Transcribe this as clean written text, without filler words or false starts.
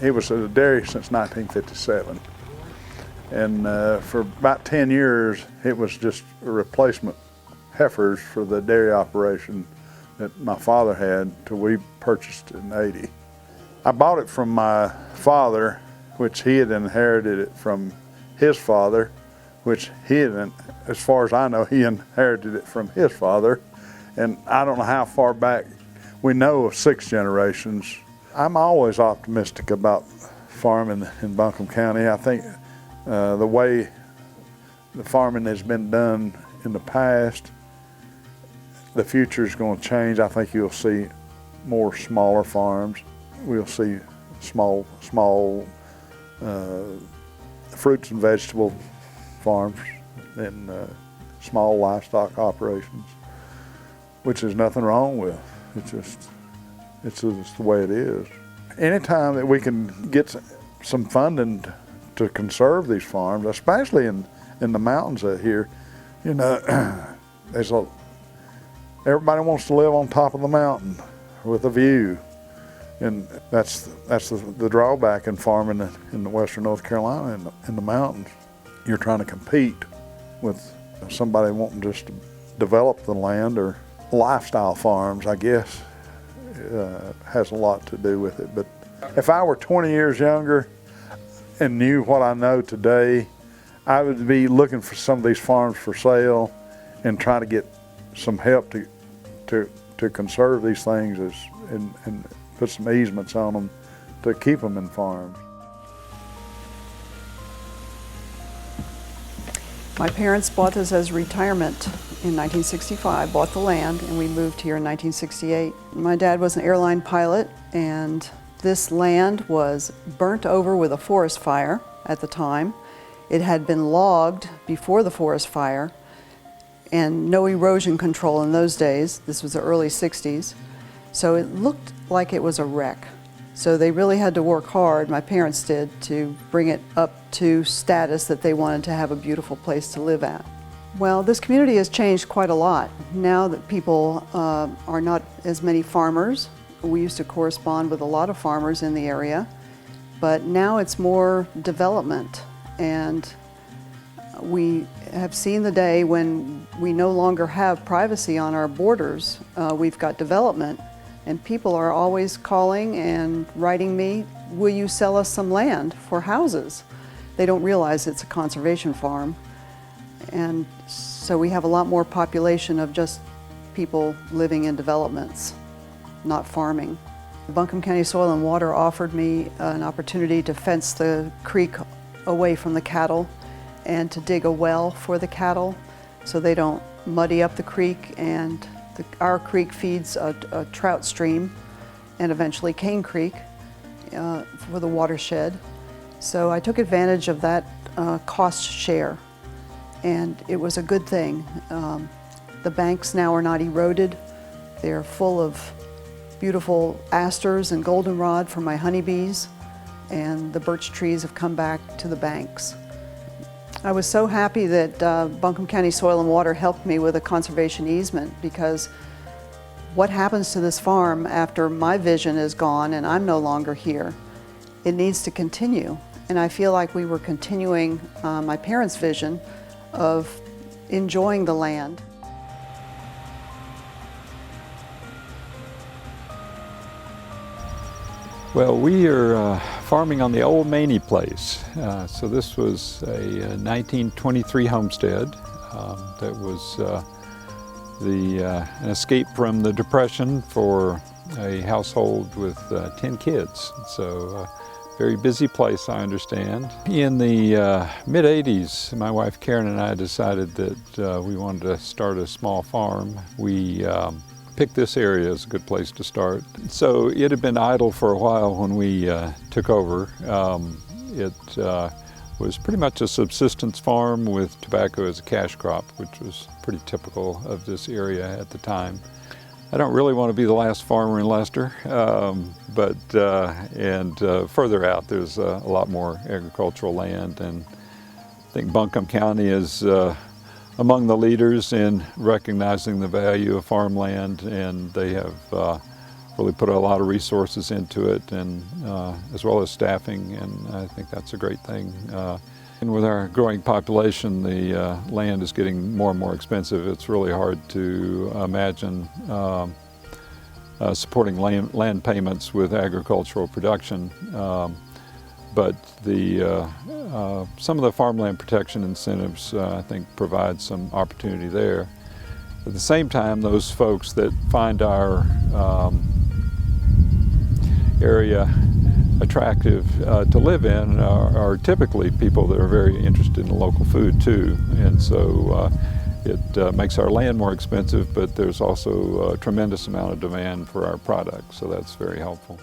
It was a dairy since 1957. And for about 10 years, it was just a replacement heifers for the dairy operation that my father had till we purchased it in '80. I bought it from my father, which he had inherited it from his father, which he had, as far as I know, he inherited it from his father. And I don't know how far back, we know of 6 generations. I'm always optimistic about farming in Buncombe County. I think the way the farming has been done in the past, the future is going to change. I think you'll see more smaller farms. We'll see small fruits and vegetable farms and small livestock operations, which is nothing wrong with. It's just the way it is. Anytime that we can get some funding to conserve these farms, especially in the mountains out here, you know, everybody wants to live on top of the mountain with a view, and that's the drawback in farming in western North Carolina in the mountains. You're trying to compete with somebody wanting just to develop the land, or lifestyle farms, I guess, has a lot to do with it. But if I were 20 years younger and knew what I know today, I would be looking for some of these farms for sale and try to get some help to conserve these things and put some easements on them to keep them in farms. My parents bought this as retirement in 1965, bought the land, and we moved here in 1968. My dad was an airline pilot, and this land was burnt over with a forest fire at the time. It had been logged before the forest fire, and no erosion control in those days. This was the early 60s. So it looked like it was a wreck. So they really had to work hard, my parents did, to bring it up to status that they wanted to have a beautiful place to live at. Well, this community has changed quite a lot. Now that people are not as many farmers. We used to correspond with a lot of farmers in the area, but now it's more development, and we have seen the day when we no longer have privacy on our borders. We've got development, and people are always calling and writing me, will you sell us some land for houses? They don't realize it's a conservation farm. And so we have a lot more population of just people living in developments, not farming. Buncombe County Soil and Water offered me an opportunity to fence the creek away from the cattle and to dig a well for the cattle so they don't muddy up the creek, and our creek feeds a trout stream and eventually Cane Creek for the watershed. So I took advantage of that cost share, and it was a good thing. The banks now are not eroded. They're full of beautiful asters and goldenrod for my honeybees, and the birch trees have come back to the banks. I was so happy that Buncombe County Soil and Water helped me with a conservation easement, because what happens to this farm after my vision is gone and I'm no longer here? It needs to continue. And I feel like we were continuing my parents' vision of enjoying the land. Well, we are farming on the old Maney place. So this was a 1923 homestead that was an escape from the Depression for a household with 10 kids. So very busy place, I understand. In the mid-'80s, my wife Karen and I decided that we wanted to start a small farm. We picked this area as a good place to start. So it had been idle for a while when we took over. It was pretty much a subsistence farm with tobacco as a cash crop, which was pretty typical of this area at the time. I don't really want to be the last farmer in Leicester, but further out there's a lot more agricultural land, and I think Buncombe County is among the leaders in recognizing the value of farmland, and they have really put a lot of resources into it, and as well as staffing, and I think that's a great thing. And with our growing population, the land is getting more and more expensive. It's really hard to imagine supporting land payments with agricultural production. But some of the farmland protection incentives, I think, provide some opportunity there. At the same time, those folks that find our area attractive to live in are typically people that are very interested in local food too. And so it makes our land more expensive, but there's also a tremendous amount of demand for our products, so that's very helpful.